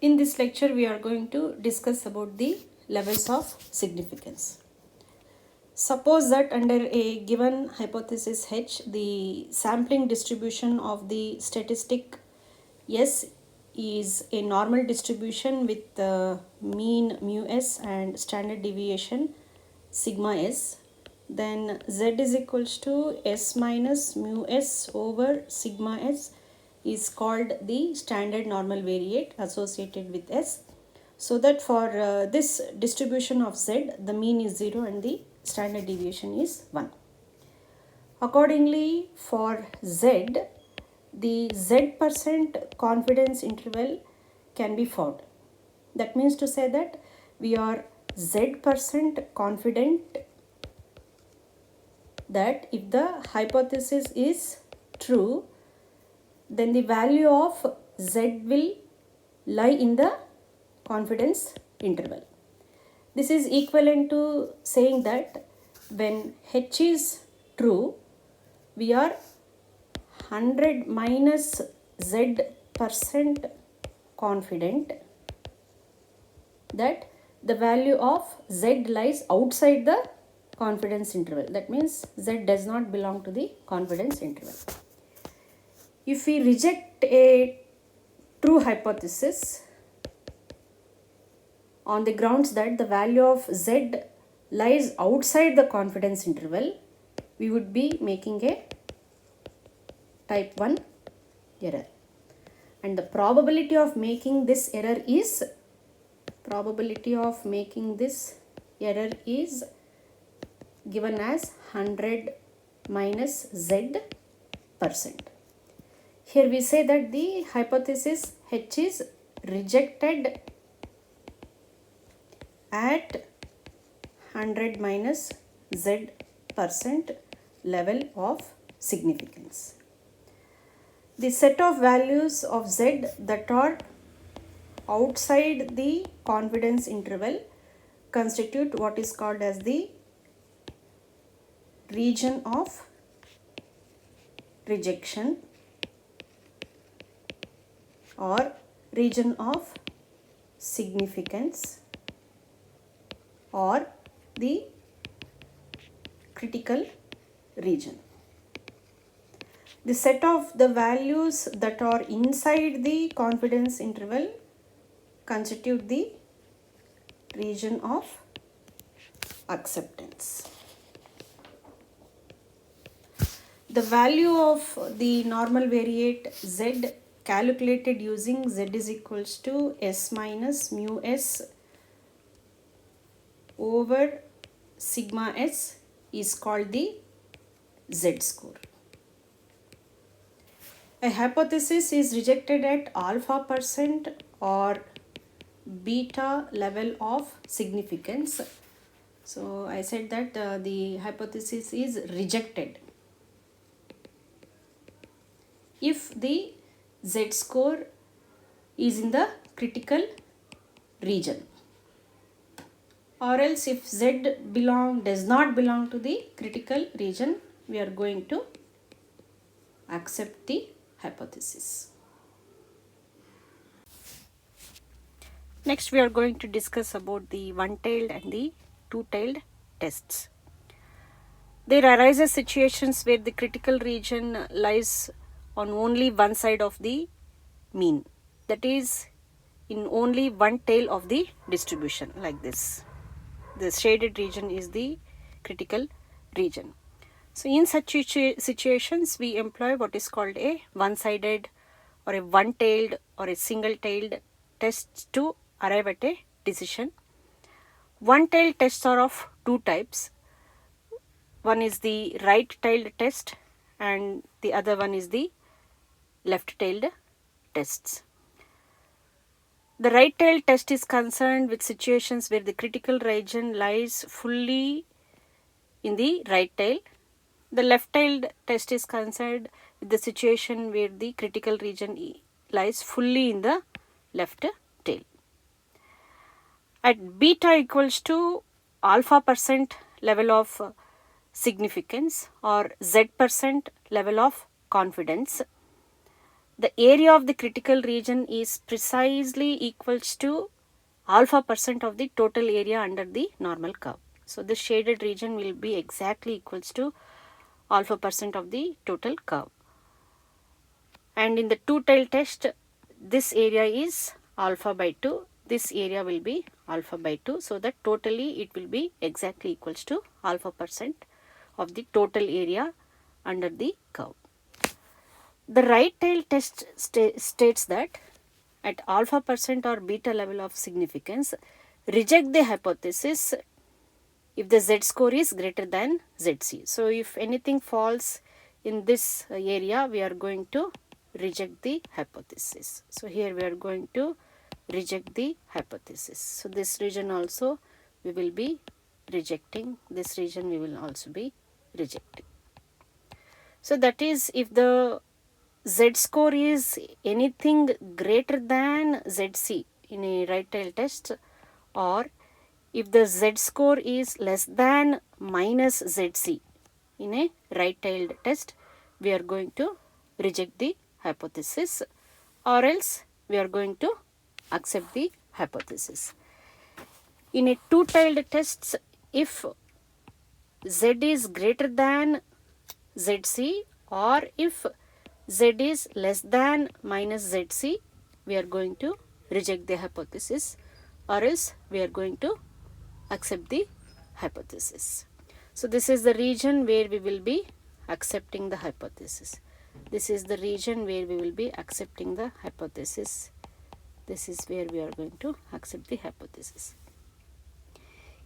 In this lecture, we are going to discuss about the levels of significance. Suppose that under a given hypothesis H, the sampling distribution of the statistic S is a normal distribution with the mean mu s and standard deviation sigma s, then z is equals to s minus mu s over sigma s is called the standard normal variate associated with s, so that for this distribution of z, the mean is 0 and the standard deviation is 1. Accordingly, for z, the z% confidence interval can be found. That means to say that we are z% confident that if the hypothesis is true, then the value of z will lie in the confidence interval. This is equivalent to saying that when h is true, we are 100 minus z% confident that the value of z lies outside the confidence interval. That means z does not belong to the confidence interval. If we reject a true hypothesis on the grounds that the value of z lies outside the confidence interval, we would be making a type 1 error. And the probability of making this error is given as 100 minus z%. Here we say that the hypothesis H is rejected at 100 minus z% level of significance. The set of values of z that are outside the confidence interval constitute what is called as the region of rejection or region of significance or the critical region. The set of the values that are inside the confidence interval constitute the region of acceptance. The value of the normal variate z calculated using z is equals to s minus mu s over sigma s is called the z-score. A hypothesis is rejected at alpha% or beta level of significance. So I said that the hypothesis is rejected if the z-score is in the critical region, or else if z does not belong to the critical region, we are going to accept the hypothesis. Next, we are going to discuss about the one-tailed and the two-tailed tests. There arises situations where the critical region lies on only one side of the mean, that is in only one tail of the distribution, like this. The shaded region is the critical region. So in such situations, we employ what is called a one-sided or a one-tailed or a single-tailed test to arrive at a decision. One-tailed tests are of two types. One is the right-tailed test and the other one is the left-tailed tests. The right-tailed test is concerned with situations where the critical region lies fully in the right tail. The left-tailed test is concerned with the situation where the critical region lies fully in the left tail. At beta equals to alpha% level of significance or z% level of confidence, the area of the critical region is precisely equals to alpha percent of the total area under the normal curve. So this shaded region will be exactly equals to alpha percent of the total curve. And in the two-tailed test, this area is alpha by 2, this area will be alpha by 2, so that totally it will be exactly equals to alpha percent of the total area under the curve. The right-tailed test states that at alpha percent or beta level of significance, reject the hypothesis if the z-score is greater than zc. So if anything falls in this area, we are going to reject the hypothesis. So here we are going to reject the hypothesis. So this region also we will be rejecting, this region we will also be rejecting. So that is, if the z-score is anything greater than zc in a right-tailed test, or if the z-score is less than minus zc in a right-tailed test, we are going to reject the hypothesis, or else we are going to accept the hypothesis. In a two-tailed test, if z is greater than zc, or if z is less than minus zc, we are going to reject the hypothesis, or else we are going to accept the hypothesis. So this is the region where we will be accepting the hypothesis. This is the region where we will be accepting the hypothesis. This is where we are going to accept the hypothesis.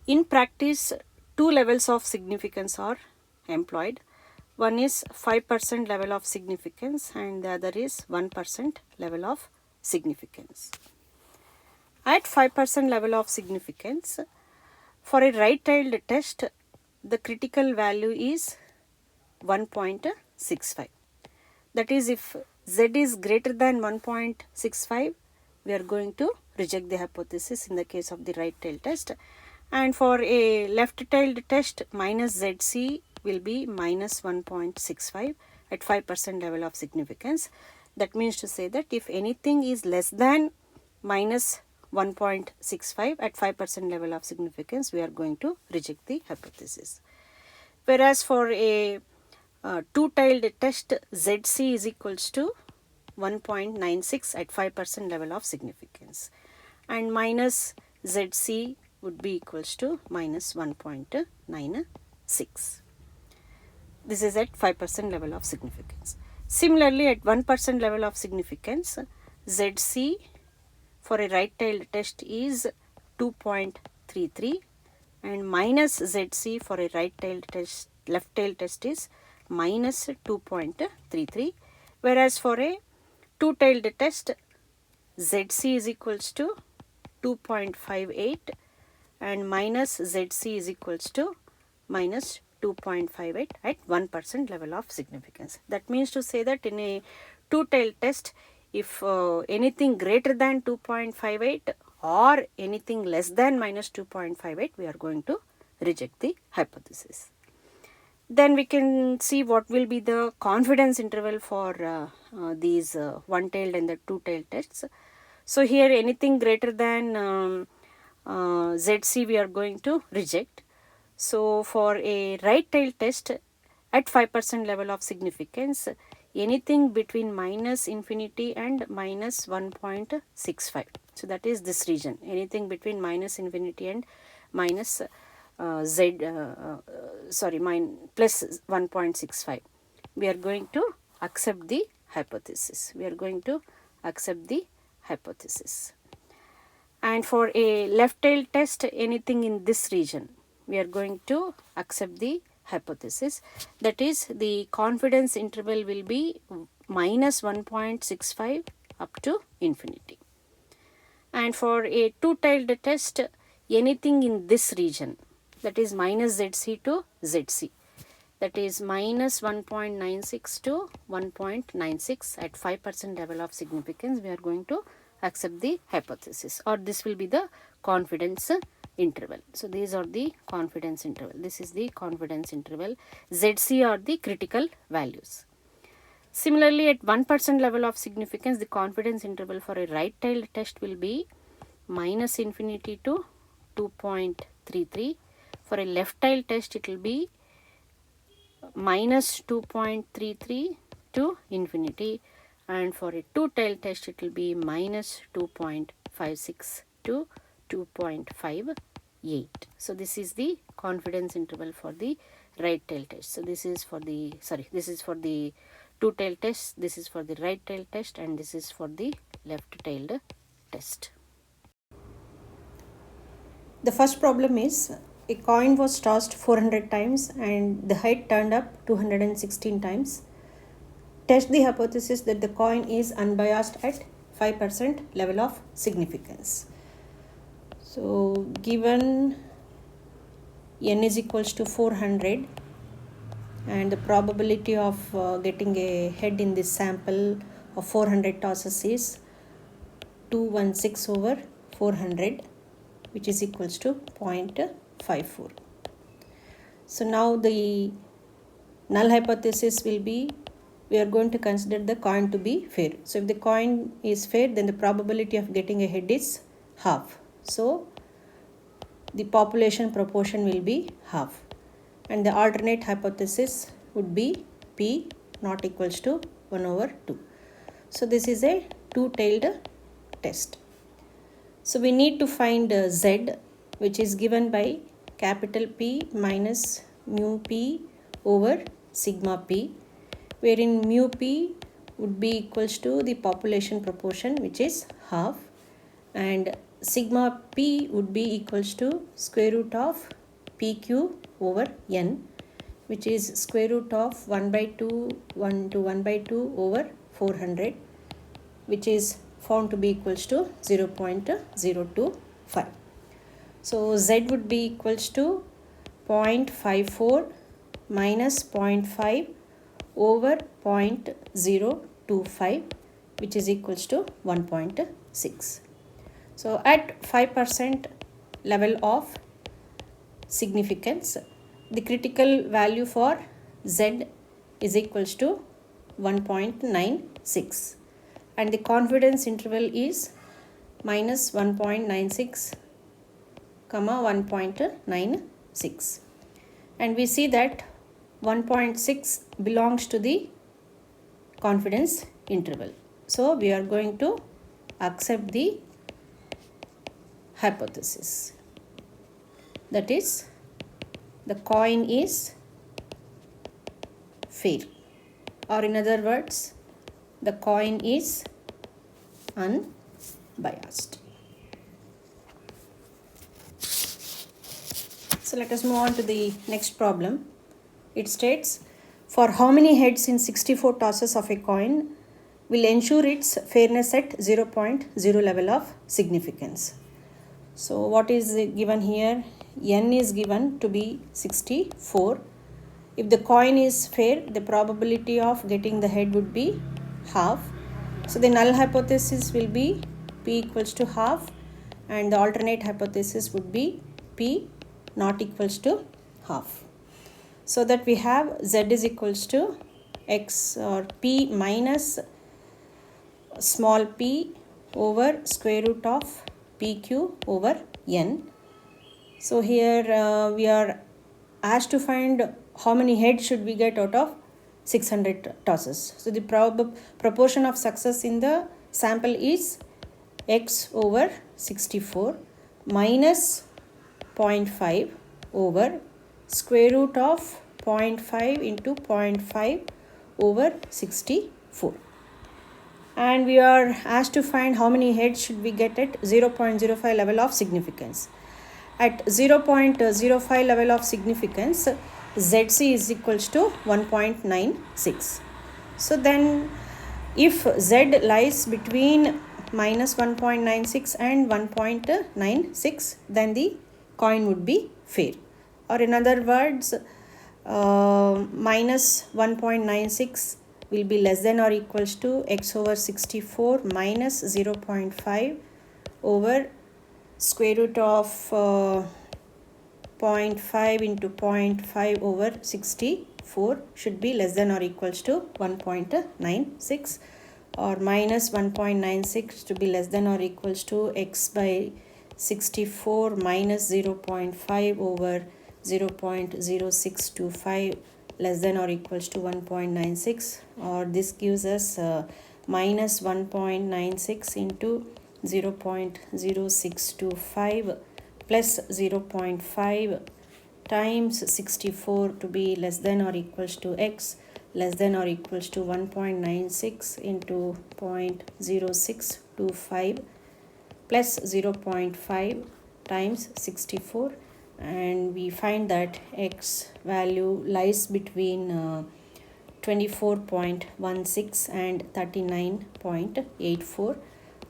In practice, two levels of significance are employed. One is 5% level of significance and the other is 1% level of significance. At 5% level of significance, for a right-tailed test, the critical value is 1.65. That is, if z is greater than 1.65, we are going to reject the hypothesis in the case of the right-tailed test. And for a left-tailed test, minus zc will be minus 1.65 at 5% level of significance. That means to say that if anything is less than minus 1.65 at 5% level of significance, we are going to reject the hypothesis. Whereas for a two-tailed test, zc is equals to 1.96 at 5% level of significance, and minus zc would be equals to minus 1.96. This is at 5% level of significance. Similarly, at 1% level of significance, zc for a right-tailed test is 2.33 and minus zc for a right-tailed test, left-tailed test is minus 2.33, whereas for a two-tailed test, zc is equals to 2.58 and minus zc is equals to minus 2.58 at 1% level of significance. That means to say that in a two-tailed test, if anything greater than 2.58 or anything less than minus 2.58, we are going to reject the hypothesis. Then we can see what will be the confidence interval for these one-tailed and the two-tailed tests. So here anything greater than zc we are going to reject. So for a right-tailed test at 5% level of significance, anything between minus infinity and minus 1.65. So that is this region, anything between minus infinity and minus plus 1.65. We are going to accept the hypothesis. We are going to accept the hypothesis. And for a left-tailed test, anything in this region, we are going to accept the hypothesis. That is, the confidence interval will be minus 1.65 up to infinity. And for a two-tailed test, anything in this region, that is minus zc to zc, that is minus 1.96 to 1.96 at 5% level of significance, we are going to accept the hypothesis, or this will be the confidence interval. So these are the confidence interval. This is the confidence interval. Zc are the critical values. Similarly, at 1% level of significance, the confidence interval for a right-tailed test will be minus infinity to 2.33. For a left-tailed test, it will be minus 2.33 to infinity, and for a two-tailed test it will be minus 2.56 to 2.58. So this is the confidence interval for the right-tailed test. So this is for the two-tailed test, this is for the right-tailed test, and this is for the left-tailed test. The first problem is a coin was tossed 400 times and the head turned up 216 times. Test the hypothesis that the coin is unbiased at 5% level of significance. So given n is equals to 400 and the probability of getting a head in this sample of 400 tosses is 216 over 400, which is equals to 0.54. So now the null hypothesis will be, we are going to consider the coin to be fair. So if the coin is fair, then the probability of getting a head is half. So the population proportion will be half. And the alternate hypothesis would be P not equals to 1 over 2. So this is a two-tailed test. So we need to find Z, which is given by capital P minus mu P over sigma P, wherein mu P would be equals to the population proportion, which is half, and sigma P would be equals to square root of PQ over N, which is square root of 1 by 2 over 400, which is found to be equals to 0.025. So Z would be equals to 0.54 minus 0.5 over 0.025, which is equals to 1.6. So at 5% level of significance, the critical value for Z is equals to 1.96. and the confidence interval is minus 1.96 comma 1.96, and we see that 1.6 belongs to the confidence interval. So we are going to accept the hypothesis, that is the coin is fair, or in other words, the coin is unbiased. So let us move on to the next problem. It states, for how many heads in 64 tosses of a coin will ensure its fairness at 0.0 level of significance? So what is given here? N is given to be 64. If the coin is fair, the probability of getting the head would be half. So the null hypothesis will be P equals to half, and the alternate hypothesis would be P not equals to half. So that we have Z is equals to X or P minus small p over square root of PQ over N. So here we are asked to find how many heads should we get out of 600 tosses. So the proportion of success in the sample is X over 64 minus 0.5 over square root of 0.5 into 0.5 over 64. And we are asked to find how many heads should we get at 0.05 level of significance. At 0.05 level of significance, ZC is equals to 1.96. So then if Z lies between minus 1.96 and 1.96, then the coin would be fair. Or in other words, minus 1.96 will be less than or equals to X over 64 minus 0.5 over square root of 0.5 into 0.5 over 64. 64 should be less than or equals to 1.96, or minus 1.96 to be less than or equals to x by 64 minus 0.5 over 0.0625 less than or equals to 1.96, or this gives us minus 1.96 into 0.0625 plus 0.5 times 64 to be less than or equals to x less than or equals to 1.96 into 0.0625 plus 0.5 times 64, and we find that x value lies between 24.16 and 39.84,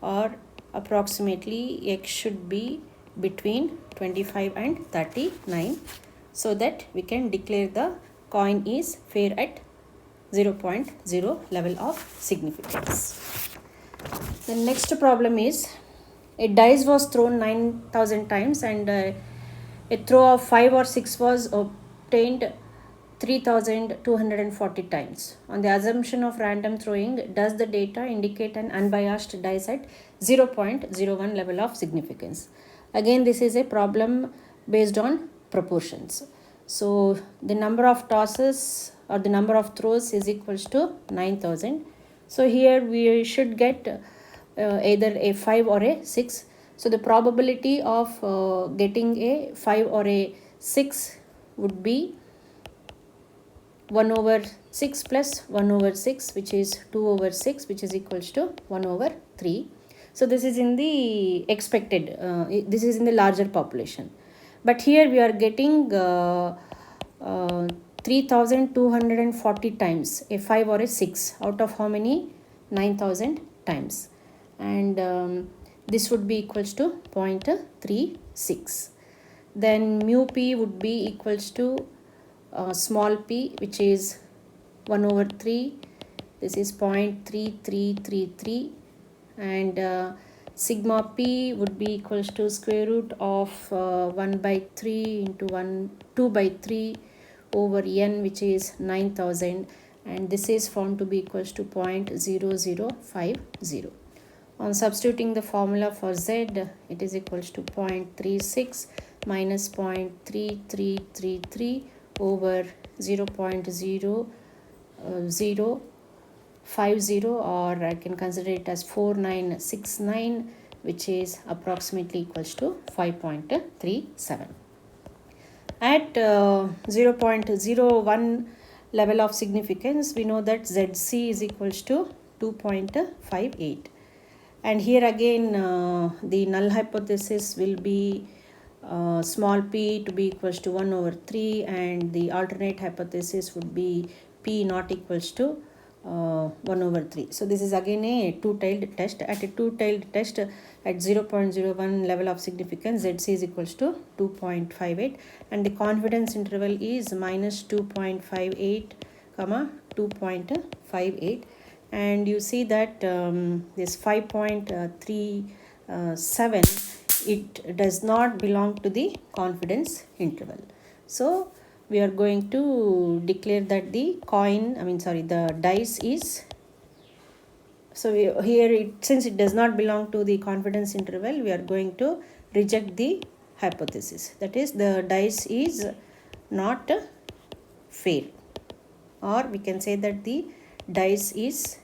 or approximately x should be between 25 and 39, so that we can declare the coin is fair at 0.0 level of significance. The next problem is, a dice was thrown 9,000 times and a throw of 5 or 6 was obtained 3,240 times. On the assumption of random throwing, does the data indicate an unbiased dice at 0.01 level of significance? Again, this is a problem based on proportions. So the number of tosses or the number of throws is equals to 9,000. So here we should get either a 5 or a 6. So the probability of getting a 5 or a 6 would be 1 over 6 plus 1 over 6, which is 2 over 6, which is equals to 1 over 3. So this is in the expected, this is in the larger population. But here we are getting 3,240 times, a 5 or a 6, out of how many? 9,000 times. And this would be equals to 0.36. Then mu p would be equals to small p, which is 1 over 3. This is 0.3333, and sigma p would be equals to square root of 1 by 3 into 2 by 3 over n, which is 9,000, and this is found to be equals to 0.0050. On substituting the formula for z, it is equals to 0.36 minus 0.3333 over 0.0050, or I can consider it as 4969, which is approximately equals to 5.37. At 0.01 level of significance, we know that ZC is equals to 2.58. And here again, the null hypothesis will be small p to be equals to 1 over 3, and the alternate hypothesis would be p not equals to 1 over 3. So this is again a two-tailed test. At a two-tailed test at 0.01 level of significance, ZC is equals to 2.58, and the confidence interval is minus 2.58 comma 2.58, and you see that this 5.37, it does not belong to the confidence interval. So we are going to declare that the the dice is, so here since it does not belong to the confidence interval, we are going to reject the hypothesis, that is the dice is not fair, or we can say that the dice is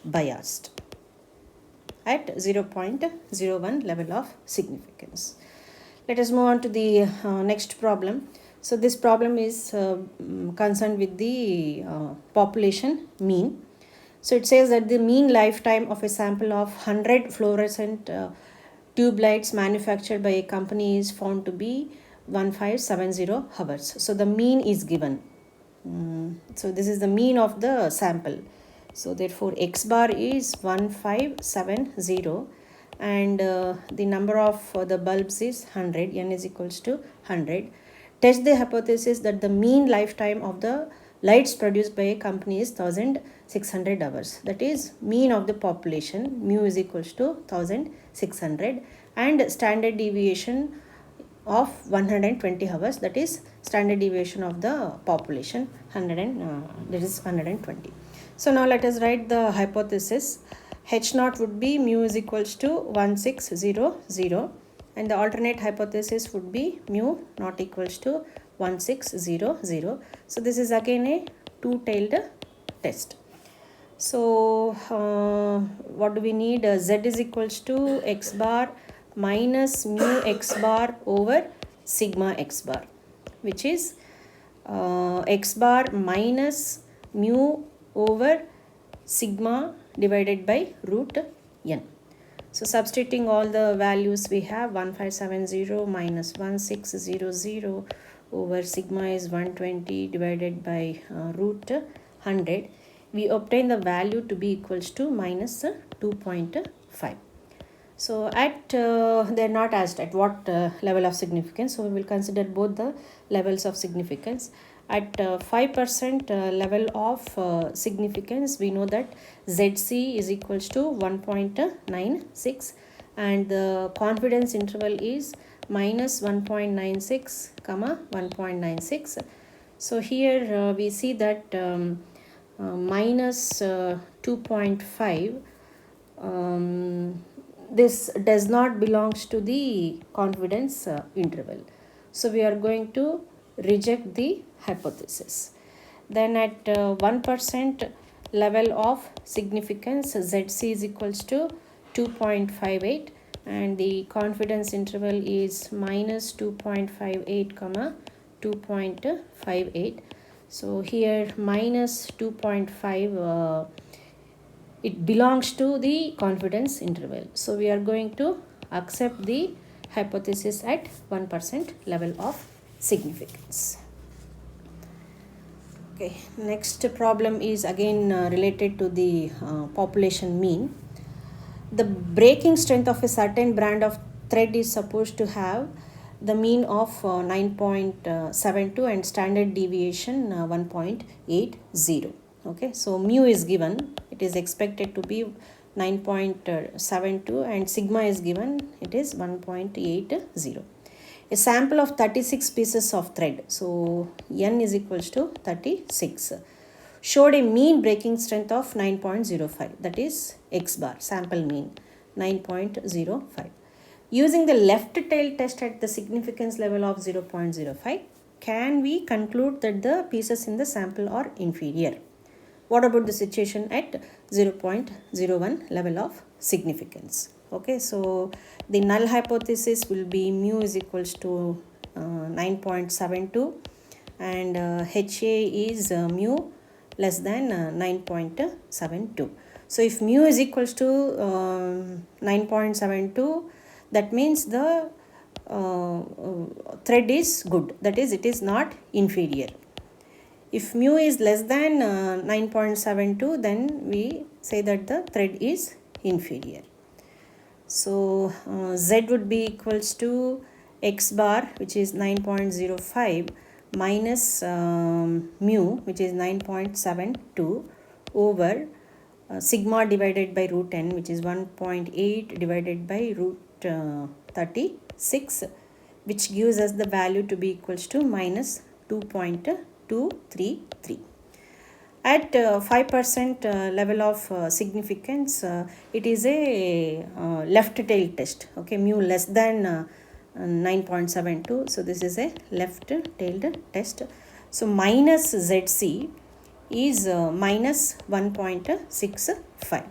biased at 0.01 level of significance. Let us move on to the next problem. So this problem is concerned with the population mean. So it says that the mean lifetime of a sample of 100 fluorescent tube lights manufactured by a company is found to be 1570 hours. So the mean is given. So this is the mean of the sample. So therefore x bar is 1570, and the number of the bulbs is 100, n is equals to 100. Test the hypothesis that the mean lifetime of the lights produced by a company is 1600 hours. That is mean of the population, mu is equals to 1600, and standard deviation of 120 hours, that is standard deviation of the population, 100 and, that is 120. So now let us write the hypothesis. H naught would be mu is equals to 1600, and the alternate hypothesis would be mu not equals to 1600. So this is again a two-tailed test. So what do we need? Z is equals to x bar minus mu x bar over sigma x bar, which is x bar minus mu over sigma divided by root n. So substituting all the values we have, 1570 minus 1600 over sigma is 120 divided by root 100. We obtain the value to be equals to minus 2.5. So at they are not asked at what level of significance, so we will consider both the levels of significance. At 5% level of significance, we know that ZC is equals to 1.96 and the confidence interval is minus 1.96 comma 1.96. So here we see that minus 2.5, this does not belongs to the confidence interval. So we are going to reject the hypothesis. Then at 1% level of significance, ZC is equals to 2.58 and the confidence interval is minus 2.58 comma 2.58. So here minus 2.5, it belongs to the confidence interval. So we are going to accept the hypothesis at 1% level of significance. Okay, next problem is again related to the population mean. The breaking strength of a certain brand of thread is supposed to have the mean of 9.72 and standard deviation 1.80. Okay, so mu is given, it is expected to be 9.72 and sigma is given, it is 1.80. A sample of 36 pieces of thread, so n is equals to 36, showed a mean breaking strength of 9.05, that is x bar, sample mean 9.05. Using the left tail test at the significance level of 0.05, can we conclude that the pieces in the sample are inferior? What about the situation at 0.01 level of significance? Okay, so the null hypothesis will be mu is equals to 9.72 and HA is mu less than 9.72. So if mu is equals to 9.72, that means the thread is good, that is it is not inferior. If mu is less than 9.72, then we say that the thread is inferior. So Z would be equals to x bar, which is 9.05 minus mu, which is 9.72 over sigma divided by root n, which is 1.8 divided by root 36, which gives us the value to be equals to minus 2.233. At 5% level of significance, it is a left tail test. Okay, mu less than 9.72. So this is a left tailed test. So minus ZC is minus 1.65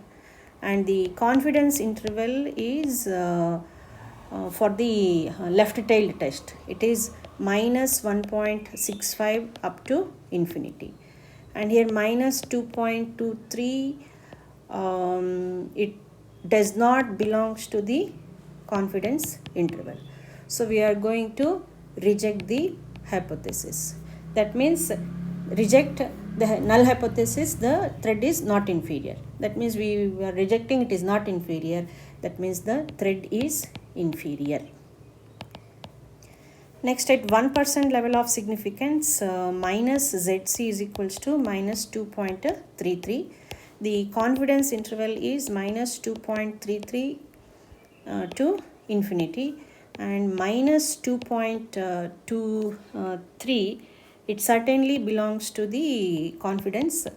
and the confidence interval is for the left tailed test, it is minus 1.65 up to infinity. And here minus 2.23, it does not belongs to the confidence interval. So we are going to reject the hypothesis. That means reject the null hypothesis, the thread is not inferior. That means we are rejecting it is not inferior. That means the thread is inferior. Next, at 1% level of significance, minus ZC is equals to minus 2.33. The confidence interval is minus 2.33 to infinity. and minus 2.23, it certainly belongs to the confidence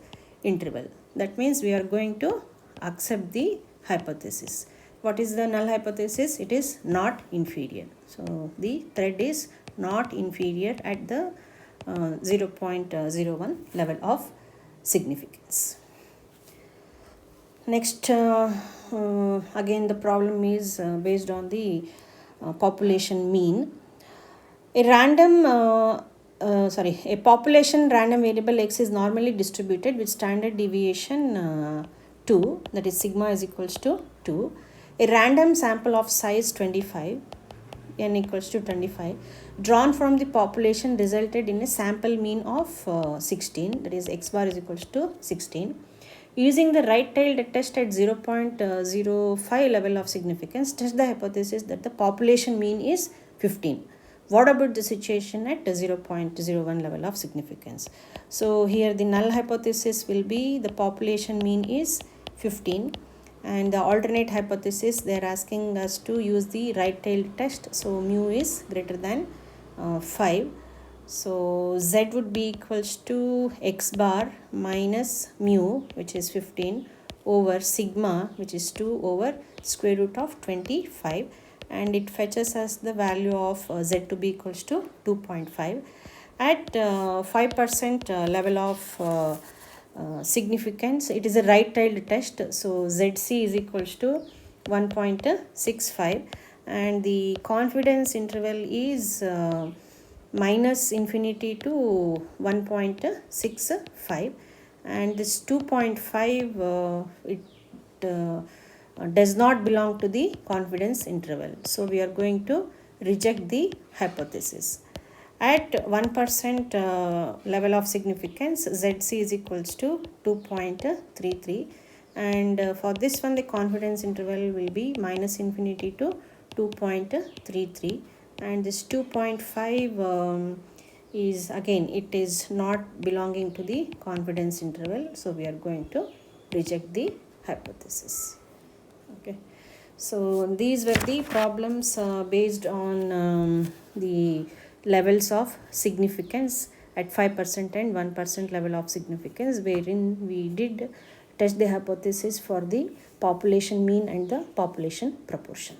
interval. That means we are going to accept the hypothesis. What is the null hypothesis? It is not inferior. So the thread is not inferior at the 0.01 level of significance. Next, again the problem is based on the population mean. A population random variable x is normally distributed with standard deviation 2, that is sigma is equals to 2. A random sample of size 25, n equals to 25, drawn from the population resulted in a sample mean of 16, that is x bar is equals to 16. Using the right-tailed test at 0.05 level of significance, test the hypothesis that the population mean is 15. What about the situation at 0.01 level of significance? So here the null hypothesis will be the population mean is 15, and the alternate hypothesis they are asking us to use the right-tailed test. So mu is greater than 5. So z would be equals to x bar minus mu, which is 15, over sigma, which is 2 over square root of 25, and it fetches us the value of z to be equals to 2.5. At 5% level of significance, it is a right-tailed test, so zc is equals to 1.65, and the confidence interval is minus infinity to 1.65, and this 2.5 it does not belong to the confidence interval, so we are going to reject the hypothesis. At 1% level of significance, zc is equals to 2.33, and for this one the confidence interval will be minus infinity to 2.33, and this 2.5 is again it is not belonging to the confidence interval, so we are going to reject the hypothesis. Okay, so these were the problems based on the levels of significance at 5% and 1% level of significance, wherein we did test the hypothesis for the population mean and the population proportion.